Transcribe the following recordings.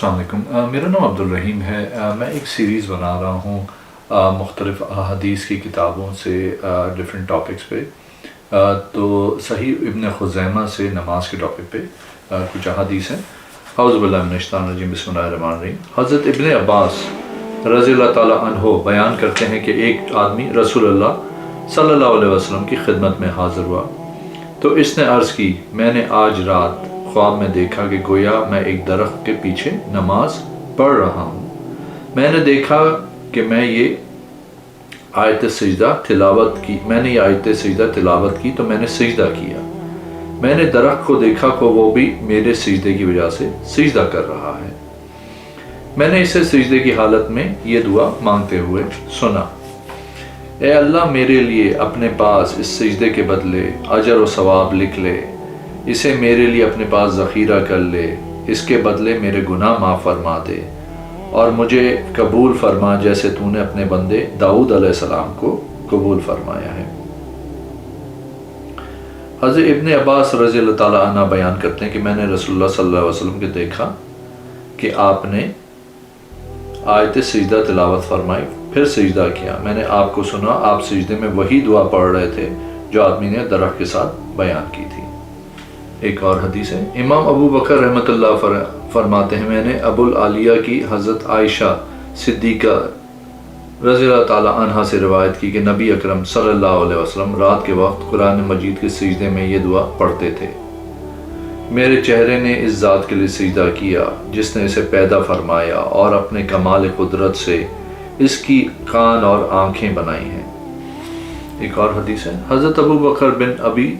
السلام علیکم، میرا نام عبدالرحیم ہے۔ میں ایک سیریز بنا رہا ہوں مختلف حدیث کی کتابوں سے ڈیفرنٹ ٹاپکس پہ۔ تو صحیح ابن خزیمہ سے نماز کے ٹاپک پہ کچھ احادیث ہیں۔ اعوذ باللہ من الشیطان الرجیم، بسم اللہ الرحمن الرحیم۔ حضرت ابن عباس رضی اللہ تعالیٰ عنہ بیان کرتے ہیں کہ ایک آدمی رسول اللہ صلی اللہ علیہ وسلم کی خدمت میں حاضر ہوا تو اس نے عرض کی، میں نے آج رات خواب میں دیکھا کہ گویا میں ایک درخت کے پیچھے نماز پڑھ رہا ہوں۔ میں نے دیکھا کہ میں نے یہ آیت سجدہ تلاوت کی تو میں نے سجدہ کیا۔ میں نے درخت کو دیکھا کہ وہ بھی میرے سجدے کی وجہ سے سجدہ کر رہا ہے۔ میں نے اسے سجدے کی حالت میں یہ دعا مانگتے ہوئے سنا، اے اللہ میرے لیے اپنے پاس اس سجدے کے بدلے اجر و ثواب لکھ لے، اسے میرے لیے اپنے پاس ذخیرہ کر لے، اس کے بدلے میرے گناہ معاف فرما دے اور مجھے قبول فرما جیسے تو نے اپنے بندے داؤد علیہ السلام کو قبول فرمایا ہے۔ حضرت ابن عباس رضی اللہ تعالیٰ عنہ بیان کرتے ہیں کہ میں نے رسول اللہ صلی اللہ علیہ وسلم کو دیکھا کہ آپ نے آیت سجدہ تلاوت فرمائی، پھر سجدہ کیا۔ میں نے آپ کو سنا، آپ سجدے میں وہی دعا پڑھ رہے تھے جو آدمی نے درخت کے ساتھ بیان کی تھی۔ ایک اور حدیث ہے، امام ابو بکر رحمۃ اللہ فرماتے ہیں، میں نے ابو العالیہ کی حضرت عائشہ صدیقہ رضی اللہ تعالیٰ عنہ سے روایت کی کہ نبی اکرم صلی اللہ علیہ وسلم رات کے وقت قرآن مجید کے سجدے میں یہ دعا پڑھتے تھے، میرے چہرے نے اس ذات کے لیے سجدہ کیا جس نے اسے پیدا فرمایا اور اپنے کمال قدرت سے اس کی کان اور آنکھیں بنائی ہیں۔ ایک اور حدیث ہے، حضرت ابو بکر بن ابی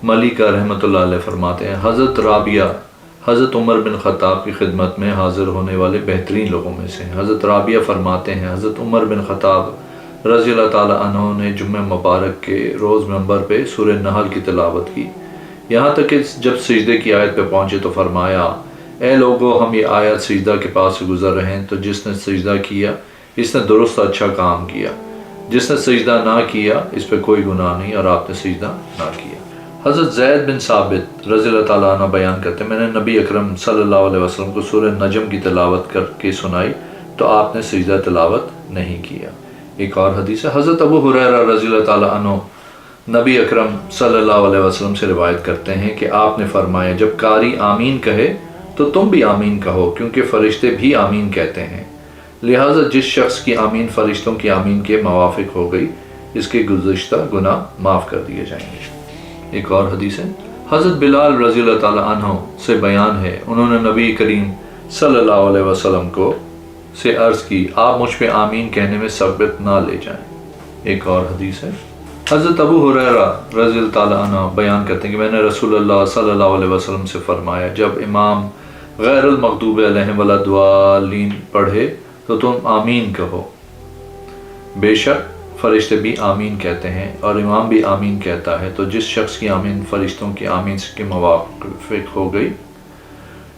ملیکہ رحمۃ اللہ علیہ فرماتے ہیں، حضرت رابعہ حضرت عمر بن خطاب کی خدمت میں حاضر ہونے والے بہترین لوگوں میں سے ہیں۔ حضرت رابعہ فرماتے ہیں، حضرت عمر بن خطاب رضی اللہ تعالیٰ عنہ نے جمعہ مبارک کے روز منبر پہ سورہ نحل کی تلاوت کی، یہاں تک کہ جب سجدے کی آیت پہ پہنچے تو فرمایا، اے لوگو ہم یہ آیت سجدہ کے پاس سے گزر رہے ہیں، تو جس نے سجدہ کیا اس نے درست اچھا کام کیا، جس نے سجدہ نہ کیا اس پہ کوئی گناہ نہیں اور آپ نے سجدہ نہ کیا۔ حضرت زید بن ثابت رضی اللہ تعالیٰ عنہ بیان کرتے ہیں، میں نے نبی اکرم صلی اللہ علیہ وسلم کو سورہ نجم کی تلاوت کر کے سنائی تو آپ نے سجدہ تلاوت نہیں کیا۔ ایک اور حدیث ہے، حضرت ابو ہریرہ رضی اللہ تعالیٰ عنہ نبی اکرم صلی اللہ علیہ وسلم سے روایت کرتے ہیں کہ آپ نے فرمایا، جب قاری آمین کہے تو تم بھی آمین کہو کیونکہ فرشتے بھی آمین کہتے ہیں، لہٰذا جس شخص کی آمین فرشتوں کی آمین کے موافق ہو گئی اس کے گزشتہ گناہ معاف کر دیے جائیں گے۔ ایک اور حدیث ہے، حضرت بلال رضی اللہ تعالیٰ عنہ سے بیان ہے، انہوں نے نبی کریم صلی اللہ علیہ وسلم کو سے عرض کی، آپ مجھ پہ آمین کہنے میں ثبت نہ لے جائیں۔ ایک اور حدیث ہے، حضرت ابو ہریرہ رضی اللہ تعالیٰ عنہ بیان کرتے ہیں کہ میں نے رسول اللہ صلی اللہ علیہ وسلم سے فرمایا، جب امام غیر المغضوب علیہم ولا الضالین پڑھے تو تم آمین کہو، بے شک فرشتے بھی آمین کہتے ہیں اور امام بھی آمین کہتا ہے، تو جس شخص کی آمین فرشتوں کی آمین کے موافق ہو گئی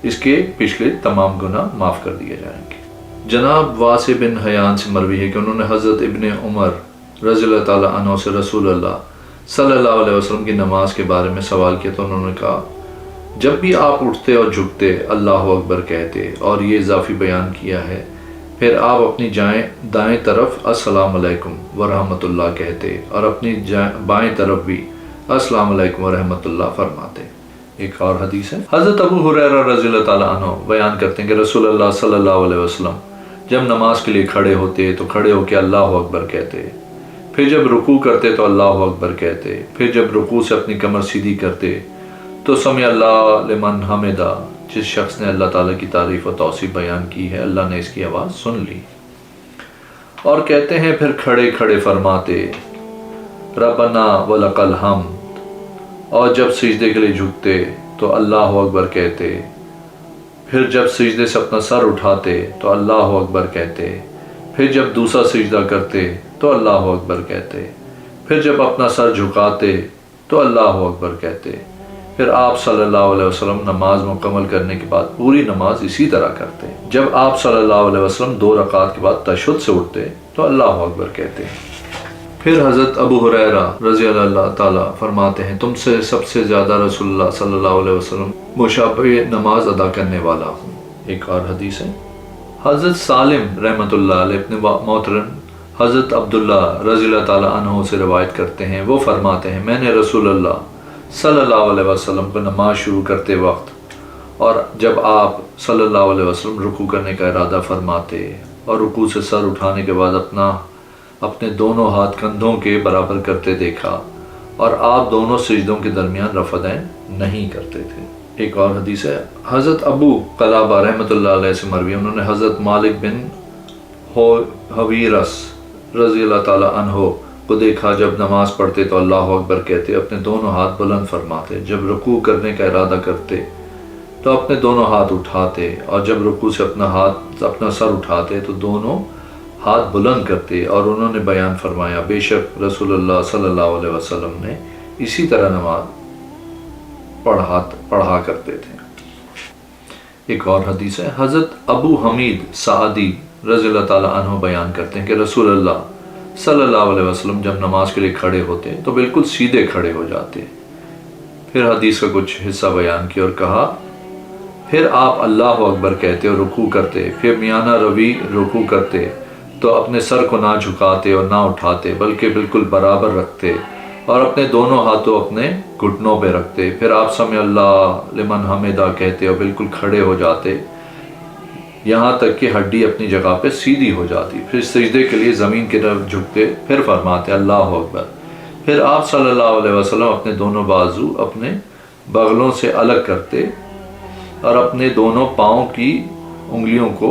اس کے پچھلے تمام گناہ معاف کر دیے جائیں گے۔ جناب واسع بن حیان سے مروی ہے کہ انہوں نے حضرت ابن عمر رضی اللہ تعالیٰ عنہ سے رسول اللہ صلی اللہ علیہ وسلم کی نماز کے بارے میں سوال کیا تو انہوں نے کہا، جب بھی آپ اٹھتے اور جھکتے اللہ اکبر کہتے، اور یہ اضافی بیان کیا ہے، پھر آپ اپنی دائیں طرف السلام علیکم ورحمۃ اللہ کہتے اور اپنی بائیں طرف بھی السلام علیکم ورحمۃ اللہ فرماتے۔ ایک اور حدیث ہے، حضرت ابو ہریرہ رضی اللہ تعالیٰ عنہ بیان کرتے ہیں کہ رسول اللہ صلی اللہ علیہ وسلم جب نماز کے لیے کھڑے ہوتے تو کھڑے ہو کے اللہ اکبر کہتے، پھر جب رکوع کرتے تو اللہ اکبر کہتے، پھر جب رکوع سے اپنی کمر سیدھی کرتے تو سمع اللہ لمن حمدہ، جس شخص نے اللہ تعالیٰ کی تعریف و توصیف بیان کی ہے اللہ نے اس کی آواز سن لی، اور کہتے ہیں پھر کھڑے کھڑے فرماتے ربنا ولک الحمد، اور جب سجدے کے لیے جھکتے تو اللہ اکبر کہتے، پھر جب سجدے سے اپنا سر اٹھاتے تو اللہ اکبر کہتے، پھر جب دوسرا سجدہ کرتے تو اللہ اکبر کہتے، پھر جب اپنا سر جھکاتے تو اللہ اکبر کہتے۔ پھر آپ صلی اللہ علیہ وسلم نماز مکمل کرنے کے بعد پوری نماز اسی طرح کرتے، جب آپ صلی اللہ علیہ وسلم 2 رکعات کے بعد تشہد سے اٹھتے تو اللہ اکبر کہتے۔ پھر حضرت ابو ہریرہ رضی اللہ تعالیٰ فرماتے ہیں، تم سے سب سے زیادہ رسول اللہ صلی اللہ علیہ وسلم مشابہ نماز ادا کرنے والا ہوں۔ ایک اور حدیث ہے، حضرت سالم رحمۃ اللہ علیہ اپنے محترم حضرت عبداللہ رضی اللہ تعالیٰ عنہ سے روایت کرتے ہیں، وہ فرماتے ہیں میں نے رسول اللہ صلی اللہ علیہ وسلم کو نماز شروع کرتے وقت اور جب آپ صلی اللہ علیہ وسلم رکوع کرنے کا ارادہ فرماتے اور رکوع سے سر اٹھانے کے بعد اپنے دونوں ہاتھ کندھوں کے برابر کرتے دیکھا، اور آپ دونوں سجدوں کے درمیان رفع دین نہیں کرتے تھے۔ ایک اور حدیث ہے، حضرت ابو قلابہ رحمۃ اللہ علیہ سے مروی، انہوں نے حضرت مالک بن حویرث رضی اللہ تعالیٰ عنہ کو دیکھا، جب نماز پڑھتے تو اللہ اکبر کہتے، اپنے دونوں ہاتھ بلند فرماتے، جب رکوع کرنے کا ارادہ کرتے تو اپنے دونوں ہاتھ اٹھاتے، اور جب رکوع سے اپنا سر اٹھاتے تو دونوں ہاتھ بلند کرتے، اور انہوں نے بیان فرمایا بے شک رسول اللہ صلی اللہ علیہ وسلم نے اسی طرح نماز پڑھا کرتے تھے۔ ایک اور حدیث ہے، حضرت ابو حمید سعدی رضی اللہ تعالیٰ عنہ بیان کرتے ہیں کہ رسول اللہ صلی اللہ علیہ وسلم جب نماز کے لیے کھڑے ہوتے تو بالکل سیدھے کھڑے ہو جاتے۔ پھر حدیث کا کچھ حصہ بیان کیا اور کہا، پھر آپ اللہ اکبر کہتے اور رکوع کرتے، پھر میانہ روی رکوع کرتے تو اپنے سر کو نہ جھکاتے اور نہ اٹھاتے بلکہ بالکل برابر رکھتے، اور اپنے دونوں ہاتھوں اپنے گھٹنوں پہ رکھتے، پھر آپ سمع اللہ لمن حمدہ کہتے اور بالکل کھڑے ہو جاتے یہاں تک کہ ہڈی اپنی جگہ پہ سیدھی ہو جاتی، پھر سجدے کے لیے زمین کی طرف جھکتے، پھر فرماتے اللہ اکبر، پھر آپ صلی اللہ علیہ وسلم اپنے دونوں بازو اپنے بغلوں سے الگ کرتے اور اپنے دونوں پاؤں کی انگلیوں کو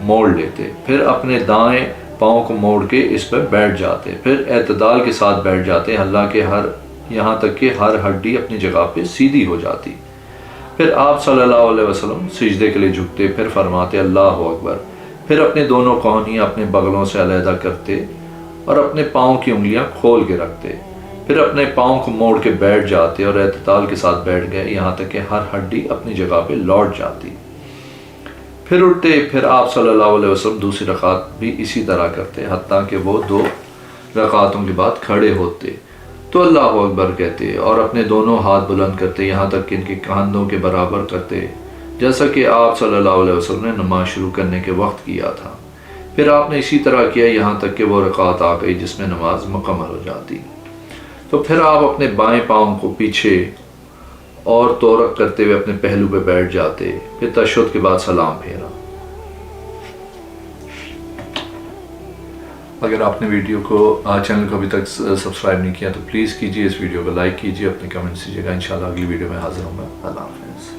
موڑ لیتے، پھر اپنے دائیں پاؤں کو موڑ کے اس پر بیٹھ جاتے، پھر اعتدال کے ساتھ بیٹھ جاتے یہاں تک کہ ہر ہڈی اپنی جگہ پہ سیدھی ہو جاتی، پھر آپ صلی اللہ علیہ وسلم سجدے کے لیے جھکتے، پھر فرماتے اللہ اکبر، پھر اپنے دونوں کہنیاں اپنے بغلوں سے علیحدہ کرتے اور اپنے پاؤں کی انگلیاں کھول کے رکھتے، پھر اپنے پاؤں کو موڑ کے بیٹھ جاتے اور اعتدال کے ساتھ بیٹھ گئے یہاں تک کہ ہر ہڈی اپنی جگہ پہ لوٹ جاتی، پھر اٹھتے، پھر آپ صلی اللہ علیہ وسلم دوسری رکعت بھی اسی طرح کرتے حتیٰ کہ وہ 2 رکعتوں کے بعد کھڑے ہوتے تو اللہ اکبر کہتے اور اپنے دونوں ہاتھ بلند کرتے یہاں تک کہ ان کے کاندھوں کے برابر کرتے، جیسا کہ آپ صلی اللہ علیہ وسلم نے نماز شروع کرنے کے وقت کیا تھا، پھر آپ نے اسی طرح کیا یہاں تک کہ وہ رکعت آ گئی جس میں نماز مکمل ہو جاتی، تو پھر آپ اپنے بائیں پاؤں کو پیچھے اور تورک کرتے ہوئے اپنے پہلو پہ بیٹھ جاتے، پھر تشہد کے بعد سلام پھیرا۔ اگر آپ نے ویڈیو کو چینل کو ابھی تک سبسکرائب نہیں کیا تو پلیز کیجیے، اس ویڈیو کو لائک کیجیے، اپنے کمنٹس دیجیے گا، انشاءاللہ اگلی ویڈیو میں حاضر ہوں گا۔ اللہ حافظ۔